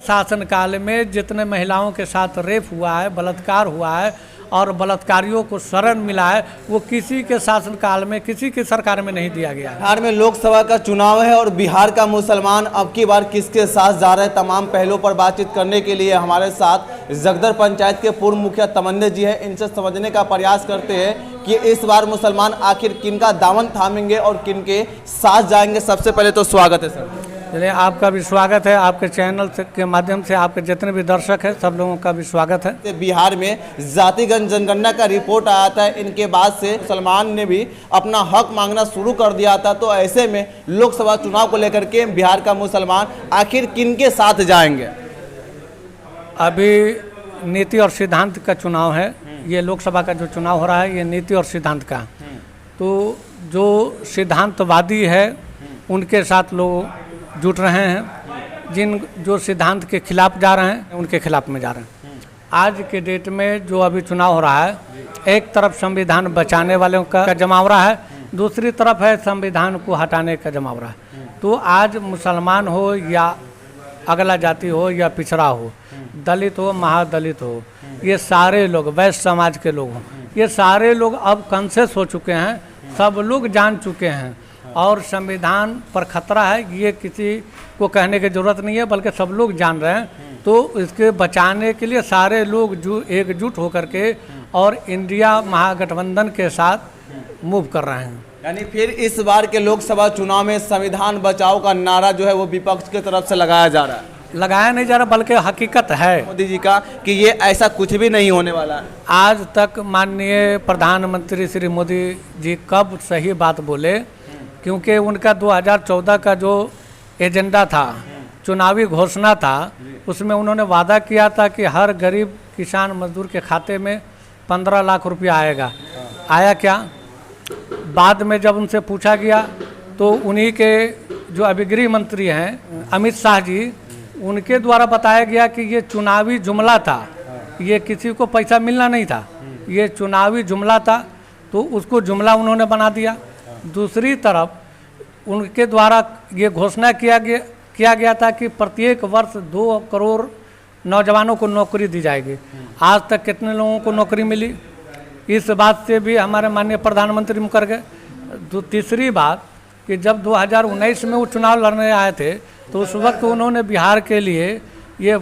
शासनकाल में जितने महिलाओं के साथ रेप हुआ है, बलात्कार हुआ है और बलात्कारियों को शरण मिला है, वो किसी के शासनकाल में, किसी की सरकार में नहीं दिया गया। बिहार में लोकसभा का चुनाव है और बिहार का मुसलमान अब की बार किसके साथ जा रहे हैं, तमाम पहलुओं पर बातचीत करने के लिए हमारे साथ जगदर पंचायत के पूर्व मुखिया तमन्ने जी है। इनसे समझने का प्रयास करते हैं कि इस बार मुसलमान आखिर किनका दामन थामेंगे और किनके साथ जाएंगे। सबसे पहले तो स्वागत है सर। चलिए, आपका भी स्वागत है, आपके चैनल के माध्यम से आपके जितने भी दर्शक हैं सब लोगों का भी स्वागत है। बिहार में जातिगत जनगणना का रिपोर्ट आया था, इनके बाद से मुसलमान ने भी अपना हक मांगना शुरू कर दिया था। तो ऐसे में लोकसभा चुनाव को लेकर के बिहार का मुसलमान आखिर किनके साथ जाएंगे? अभी नीति और सिद्धांत का चुनाव है। ये लोकसभा का जो चुनाव हो रहा है ये नीति और सिद्धांत का। तो जो सिद्धांतवादी है उनके साथ लोग जुट रहे हैं, जो सिद्धांत के खिलाफ जा रहे हैं उनके खिलाफ में जा रहे हैं। आज के डेट में जो अभी चुनाव हो रहा है, एक तरफ संविधान बचाने वालों का जमावड़ा है, दूसरी तरफ है संविधान को हटाने का जमावड़ा है। तो आज मुसलमान हो या अगला जाति हो या पिछड़ा हो, दलित हो, महादलित हो, ये सारे लोग, वैश्य समाज के लोग हों, ये सारे लोग अब कॉन्शियस हो चुके हैं, सब लोग जान चुके हैं और संविधान पर खतरा है, ये किसी को कहने की ज़रूरत नहीं है, बल्कि सब लोग जान रहे हैं। तो इसके बचाने के लिए सारे लोग जो एकजुट होकर के और इंडिया महागठबंधन के साथ मूव कर रहे हैं। यानी फिर इस बार के लोकसभा चुनाव में संविधान बचाओ का नारा जो है वो विपक्ष की तरफ से लगाया जा रहा है। लगाया नहीं जा रहा, बल्कि हकीकत है मोदी जी का कि ये ऐसा कुछ भी नहीं होने वाला है। आज तक माननीय प्रधानमंत्री श्री मोदी जी कब सही बात बोले, क्योंकि उनका 2014 का जो एजेंडा था, चुनावी घोषणा था, उसमें उन्होंने वादा किया था कि हर गरीब किसान मजदूर के खाते में 15 लाख रुपया आएगा। आया क्या? बाद में जब उनसे पूछा गया तो उन्हीं के जो अभी गृह मंत्री हैं अमित शाह जी, उनके द्वारा बताया गया कि ये चुनावी जुमला था, ये किसी को पैसा मिलना नहीं था, ये चुनावी जुमला था। तो उसको जुमला उन्होंने बना दिया। दूसरी तरफ उनके द्वारा ये घोषणा किया गया था कि प्रत्येक वर्ष 2 करोड़ नौजवानों को नौकरी दी जाएगी। आज तक कितने लोगों को नौकरी मिली? इस बात से भी हमारे माननीय प्रधानमंत्री मुकर गए। तीसरी बात कि जब 2019 में वो चुनाव लड़ने आए थे तो उस वक्त उन्होंने बिहार के लिए ये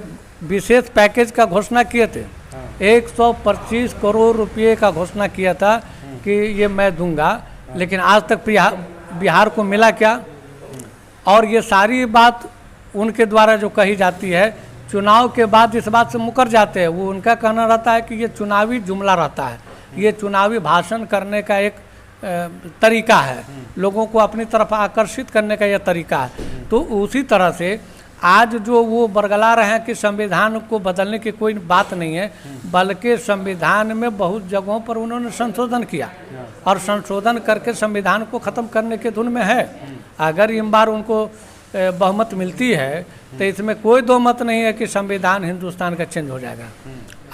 विशेष पैकेज का घोषणा किए थे। 125 करोड़ रुपये का घोषणा किया था कि ये मैं दूंगा, लेकिन आज तक बिहार को मिला क्या? और ये सारी बात उनके द्वारा जो कही जाती है, चुनाव के बाद इस बात से मुकर जाते हैं। वो उनका कहना रहता है कि ये चुनावी जुमला रहता है, ये चुनावी भाषण करने का एक तरीका है, लोगों को अपनी तरफ आकर्षित करने का यह तरीका है। तो उसी तरह से आज जो वो बरगला रहे हैं कि संविधान को बदलने की कोई बात नहीं है, बल्कि संविधान में बहुत जगहों पर उन्होंने संशोधन किया और संशोधन करके संविधान को ख़त्म करने के धुन में है। अगर इन बार उनको बहुमत मिलती है तो इसमें कोई दो मत नहीं है कि संविधान हिंदुस्तान का चेंज हो जाएगा।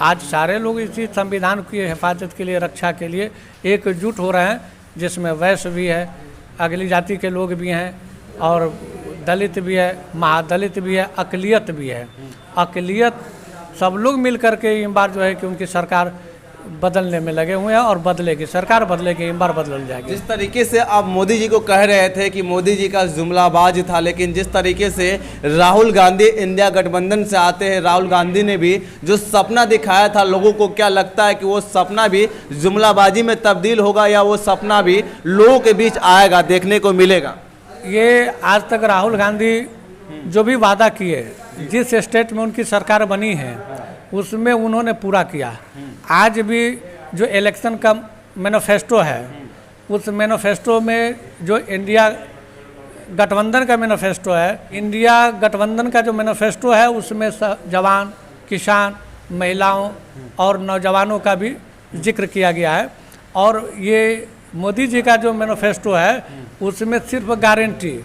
आज सारे लोग इसी संविधान की हिफाजत के लिए, रक्षा के लिए एकजुट हो रहे हैं, जिसमें वैश्य भी है, अगली जाति के लोग भी हैं और दलित भी है, महादलित भी है, अकलियत भी है। अकलियत सब लोग मिल करके इन बार जो है कि उनकी सरकार बदलने में लगे हुए हैं और बदलेगी, सरकार बदलेगी, इन बार बदल जाएगी। जिस तरीके से आप मोदी जी को कह रहे थे कि मोदी जी का जुमलाबाज था, लेकिन जिस तरीके से राहुल गांधी इंडिया गठबंधन से आते हैं, राहुल गांधी ने भी जो सपना दिखाया था लोगों को, क्या लगता है कि वो सपना भी जुमलाबाजी में तब्दील होगा या वो सपना भी लोगों के बीच आएगा, देखने को मिलेगा? ये आज तक राहुल गांधी जो भी वादा किए, जिस स्टेट में उनकी सरकार बनी है उसमें उन्होंने पूरा किया। आज भी जो इलेक्शन का मैनिफेस्टो है, उस मैनिफेस्टो में जो इंडिया गठबंधन का मैनिफेस्टो है, इंडिया गठबंधन का जो मैनिफेस्टो है उसमें जवान, किसान, महिलाओं और नौजवानों का भी जिक्र किया गया है। और ये मोदी जी का जो मैनिफेस्टो है उसमें सिर्फ गारंटी,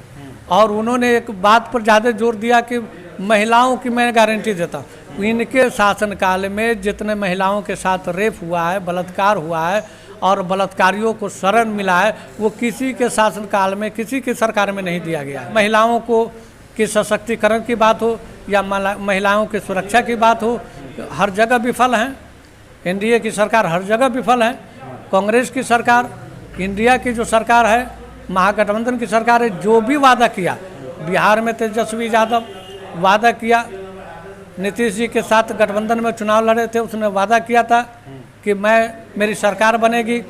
और उन्होंने एक बात पर ज़्यादा जोर दिया कि महिलाओं की मैं गारंटी देता हूँ। इनके शासनकाल में जितने महिलाओं के साथ रेप हुआ है, बलात्कार हुआ है और बलात्कारियों को शरण मिला है, वो किसी के शासनकाल में, किसी की सरकार में नहीं दिया गया। महिलाओं को कि सशक्तिकरण की बात हो या महिलाओं की सुरक्षा की बात हो, हर जगह विफल हैं। एनडीए की सरकार हर जगह विफल है। कांग्रेस की सरकार, इंडिया की जो सरकार है, महागठबंधन की सरकार है, जो भी वादा किया, बिहार में तेजस्वी यादव वादा किया, नीतीश जी के साथ गठबंधन में चुनाव लड़े थे, उसने वादा किया था कि मेरी सरकार बनेगी,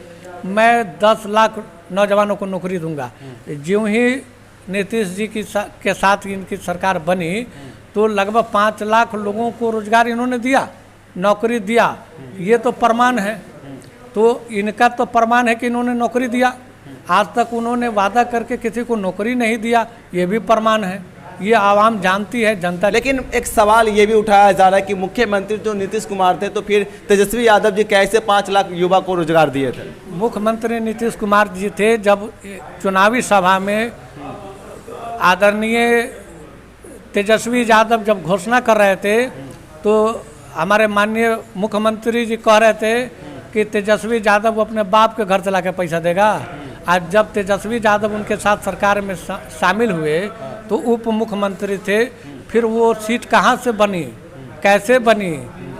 मैं 10 लाख नौजवानों को नौकरी दूंगा। ज्यों ही नीतीश जी के साथ इनकी सरकार बनी तो लगभग 5 लाख लोगों को रोजगार इन्होंने दिया, नौकरी दिया। ये तो प्रमाण है, तो इनका तो प्रमाण है कि इन्होंने नौकरी दिया। आज तक उन्होंने वादा करके किसी को नौकरी नहीं दिया, ये भी प्रमाण है। ये आवाम जानती है, जनता। लेकिन एक सवाल ये भी उठाया जा रहा है कि मुख्यमंत्री जो नीतीश कुमार थे, तो फिर तेजस्वी यादव जी कैसे 5 लाख युवा को रोजगार दिए थे? मुख्यमंत्री नीतीश कुमार जी थे। जब चुनावी सभा में आदरणीय तेजस्वी यादव जब घोषणा कर रहे थे तो हमारे माननीय मुख्यमंत्री जी कह रहे थे कि तेजस्वी यादव अपने बाप के घर से ला के पैसा देगा। आज जब तेजस्वी यादव उनके साथ सरकार में शामिल हुए तो उप मुख्यमंत्री थे, फिर वो सीट कहाँ से बनी, कैसे बनी?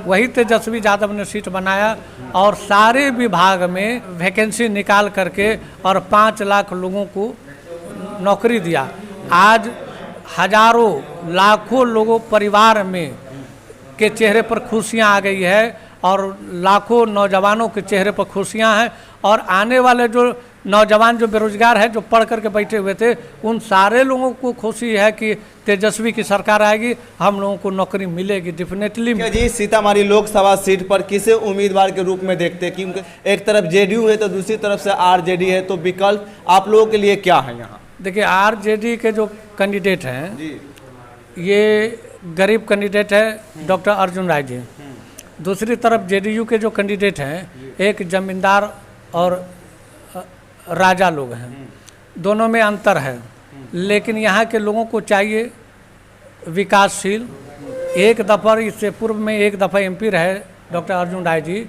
वही तेजस्वी यादव ने सीट बनाया और सारे विभाग में वैकेंसी निकाल करके और 5 लाख लोगों को नौकरी दिया। आज हजारों लाखों लोगों परिवार में के चेहरे पर खुशियां आ गई है और लाखों नौजवानों के चेहरे पर खुशियां हैं। और आने वाले जो नौजवान जो बेरोजगार है, जो पढ़ करके बैठे हुए थे, उन सारे लोगों को खुशी है कि तेजस्वी की सरकार आएगी, हम लोगों को नौकरी मिलेगी डेफिनेटली। जी, सीतामढ़ी लोकसभा सीट पर किसे उम्मीदवार के रूप में देखते हैं? क्योंकि एक तरफ जेडीयू है तो दूसरी तरफ से आरजेडी है, तो विकल्प आप लोगों के लिए क्या है यहाँ? देखिए, आरजेडी के जो कैंडिडेट हैं ये गरीब कैंडिडेट है डॉक्टर अर्जुन राय जी। दूसरी तरफ जेडीयू के जो कैंडिडेट हैं एक जमींदार और राजा लोग हैं, दोनों में अंतर है। लेकिन यहाँ के लोगों को चाहिए विकासशील। एक दफ़ा, इससे पूर्व में एक दफ़ा एमपी रहे डॉक्टर अर्जुन राय जी,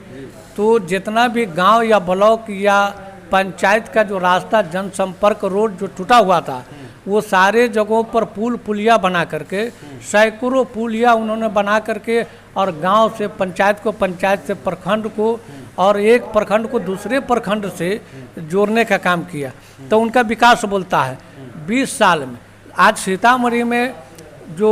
तो जितना भी गांव या ब्लॉक या पंचायत का जो रास्ता जनसंपर्क रोड जो टूटा हुआ था, वो सारे जगहों पर पुल पुलिया बना करके, सैकड़ों पुलिया उन्होंने बना करके और गांव से पंचायत को, पंचायत से प्रखंड को और एक प्रखंड को दूसरे प्रखंड से जोड़ने का काम किया। तो उनका विकास बोलता है 20 साल में। आज सीतामढ़ी में जो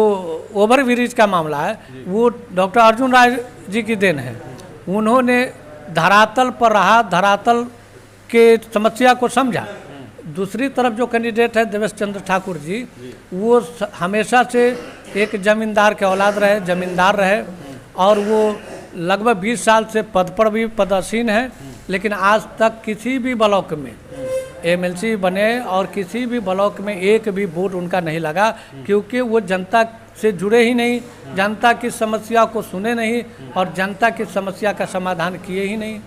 ओवर ब्रिज का मामला है वो डॉक्टर अर्जुन राय जी की देन है। उन्होंने धरातल पर रहा, धरातल के समस्या को समझा। दूसरी तरफ जो कैंडिडेट है देवेश चंद्र ठाकुर जी, वो हमेशा से एक जमींदार के औलाद रहे, जमींदार रहे और वो लगभग 20 साल से पद पर भी पदासीन है। लेकिन आज तक किसी भी ब्लॉक में एमएलसी बने और किसी भी ब्लॉक में एक भी वोट उनका नहीं लगा, क्योंकि वो जनता से जुड़े ही नहीं, जनता की समस्या को सुने नहीं और जनता की समस्या का समाधान किए ही नहीं।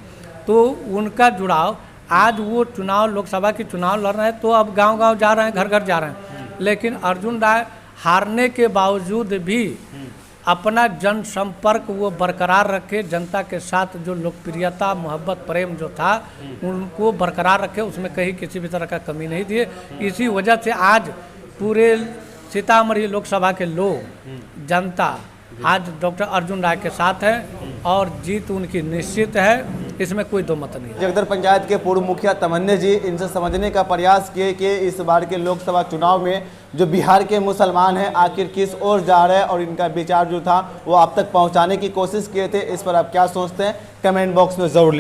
तो उनका जुड़ाव, आज वो चुनाव, लोकसभा की चुनाव लड़ रहे हैं तो अब गांव-गांव जा रहे हैं, घर-घर जा रहे हैं। लेकिन अर्जुन राय हारने के बावजूद भी अपना जनसंपर्क वो बरकरार रखे, जनता के साथ जो लोकप्रियता, मोहब्बत, प्रेम जो था उनको बरकरार रखे, उसमें कहीं किसी भी तरह का कमी नहीं दिए। इसी वजह से आज पूरे सीतामढ़ी लोकसभा के लोग, जनता आज डॉक्टर अर्जुन राय के साथ है और जीत उनकी निश्चित है, इसमें कोई दो मत नहीं। जगदर पंचायत के पूर्व मुखिया तमन्ने जी इनसे समझने का प्रयास किए कि इस बार के लोकसभा चुनाव में जो बिहार के मुसलमान हैं आखिर किस ओर जा रहे हैं और इनका विचार जो था वो आप तक पहुंचाने की कोशिश किए थे। इस पर आप क्या सोचते हैं, कमेंट बॉक्स में जरूर